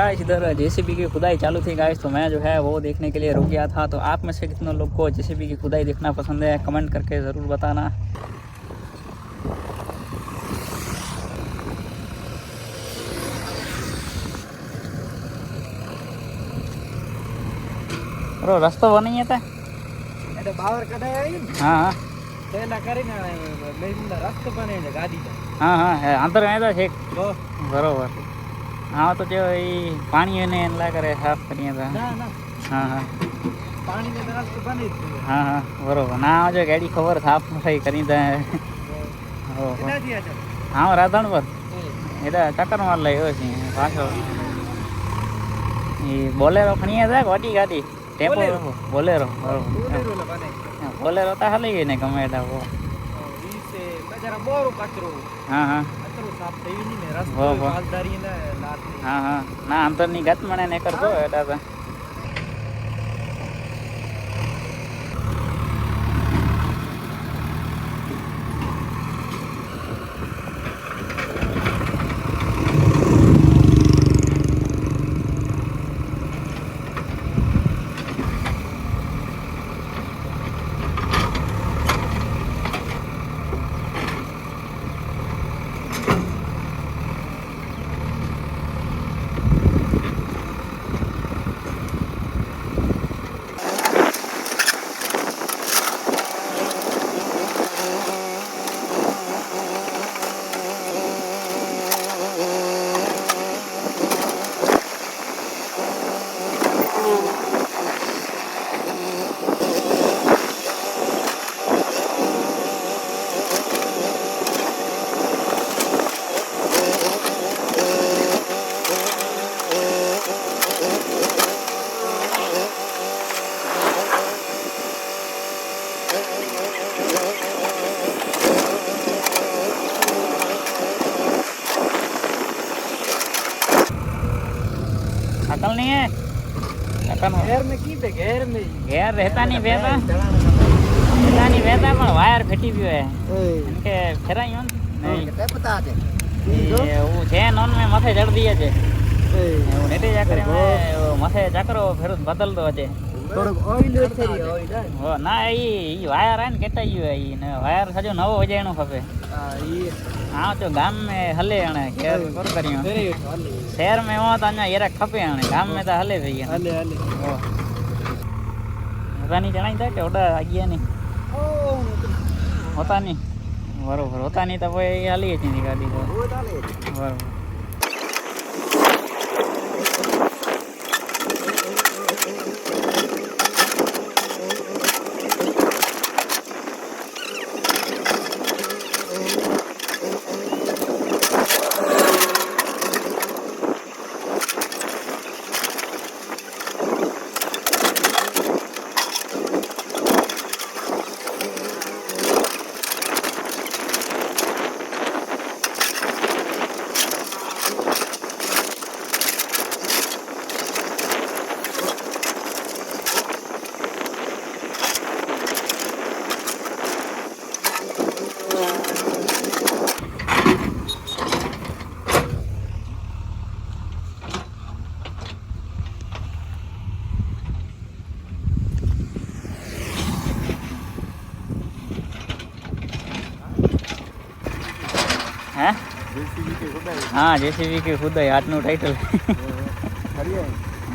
Guys इधर JCB की खुदाई चालू थी गाइस, तो मैं जो है वो देखने के लिए रुक गया था। तो आप में से कितने लोग को जेसीबी की खुदाई देखना पसंद है, कमेंट करके ज़रूर बताना। रो रस्तो बनी था बावर कढाई। हाँ हाँ तेला કરીને મેં રસ્તો બને છે ગાડી તો हाँ हाँ अंदर गए था छेक बरोबर। हाँ तो जो ये पानी ने ला करे साफ करिए था। ના ના हाँ हाँ પાણી ને રસ્તો બને જ છે। हाँ हाँ बरोबर ना जो गाड़ी खबर साफ सफाई करी था। કેટલા થયા છે? हाँ राधण पर एदा चक्कर मार लो पाछो ये बोलेरो खणी था गोटी गाड़ी टेम्पो बोलेरो બોલેરો બને बोलेरो तो हाली गई ने गमे एटा वो ઈ છે બજારા બોરો કચરો हाँ हाँ કચરો સાફ થઈ ની ને રસ્તો વાહ, વાહ. માલધારી ને લાત हाँ हाँ ना अंतर नी गत मने ने कर दो एटा तो अकल नहीं है अकल ઘેર મે કી पे घेर में घेर रहता नहीं वेता रहता नहीं वेता पण वायर फटी गयो है इनके फेरायो नहीं कितने पता है ये वो जे नॉन में माथे चढ़ दिया छे वो नेटे जा करे में वो माथे चक्रो फिर बदल दो छे थोड़ो ऑयल थेरी ऑयल वो ना ई वायर है ने केटा गयो है ई ने वायर सजो नवो वजाणो खपे हां ये हां तो गाम में हले अणे घेर कोर करियो शहर में हो तो येरा खपे अणे गाम में तो हले भई हले हले ओ रानी जणाई था के ओडा आगिया नहीं होता नहीं बरोबर होता नहीं तो भाई हाली थी गाड़ी तो बरोबर हैं हाँ जेसीबी की खुदाई આજનું ટાઇટલ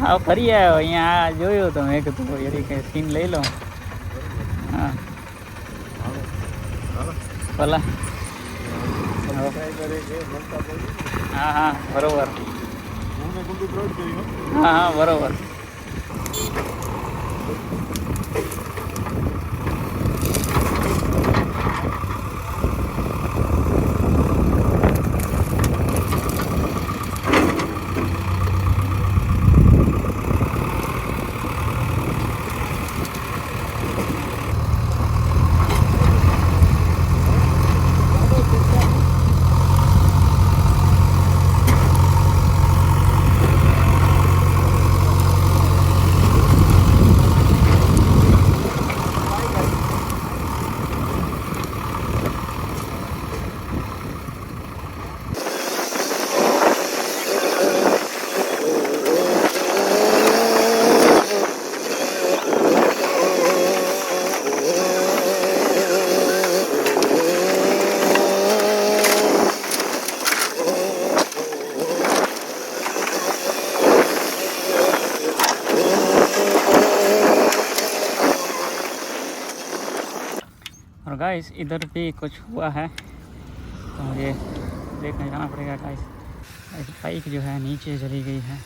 હા ફરી આવ્યો અહીંયા જોયો તો મેં કીધું યાર કે સીન લઈ લો હા ભલા હા હા બરોબર હા હા બરોબર और गाइस इधर भी कुछ हुआ है तो मुझे देखने जाना पड़ेगा गाइस। बाइक जो है नीचे चली गई है।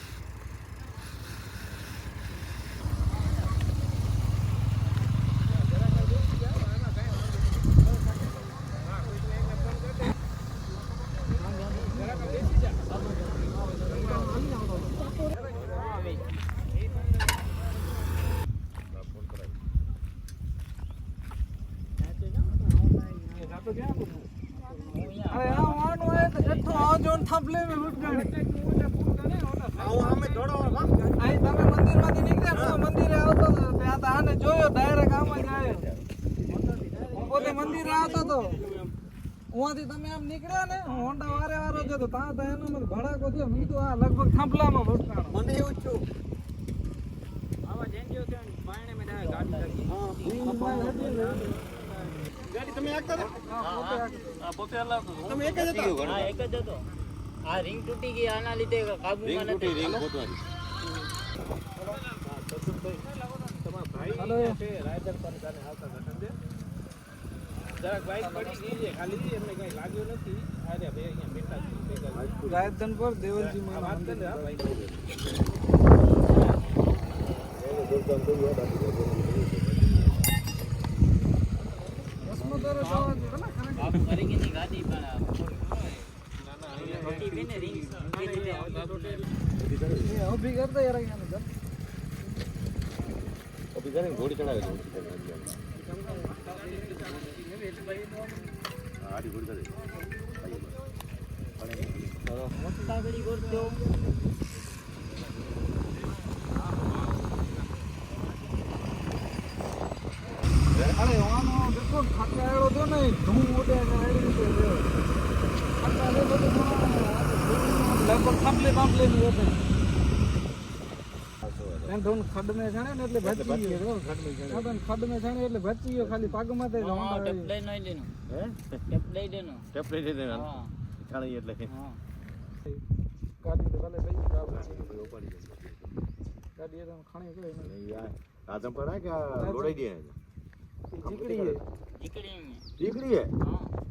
अरे आनो है तो जट्ठो आओ जोन थपले में उठ गए आओ हमें थोड़ो आई તમે મંદિરમાંથી નીકળ્યા મંદિરે આવતો તો ત્યાં તો આને જોયો ડાયરેક્ટ આમ જ આવ્યો હું પોતે મંદિરે આવતો તો ઉવાથી તમે આમ નીકળ્યા ને હોન્ડા વારે વારો જો તો તા તો એનો મને ભડાકો થયો મેં કીધું આ લગભગ થંભલામાં ભટકાણો મને એવું જ છું આવા જેન્જો છે પાણે મે ગાડી લાગી હા ગાડી તમે આગતા હતા હા પોતે હલાવતો તમે એક જ હતા હા એક જ હતો આ રિંગ તૂટી ગઈ આના લીધે કાબુમાં નથી રિંગ ગોતવાની તમારા ભાઈ છે રાયદર પર જાને આવતા હતા સમજે જરાક બાઈક પડી ગઈ છે ખાલી એમને કઈ લાગ્યું નથી અરે ભાઈ અહીંયા બેઠા છે રાયદન પર દેવલજી માં વાત કરે હા ભાઈ દોલતન તો યાદ આવી आप करेंगे नहीं गाड़ी पर छोटी भी नहीं रिंग अभी करते यार यहाँ अभी करेंगे घोड़ी चढ़ावे आड़ी घोड़ी चढ़े मस्त गाड़ी करते हो अरे वहाँ देखो खाते आयो तो नहीं धूम उठे गाड़ी से खाता ले तो लगभग थपले बापले नहीं होते એમ ધોન ખડ મે જાણે ને એટલે ભચી ગયો ખડ મે જાણે ખડ મે જાણે એટલે ભચી ગયો ખાલી પાગ માથે હોન્ડા ટેપ લઈ નઈ લેનો હે ટેપ લઈ દેનો હા ખાલી એટલે હા ગાડી તો ભલે ભાઈ ગાડી તો ખાણી કે નહીં યાર આદમ પડા કે લોડાઈ દે જીકડી है जीकड़ी है हां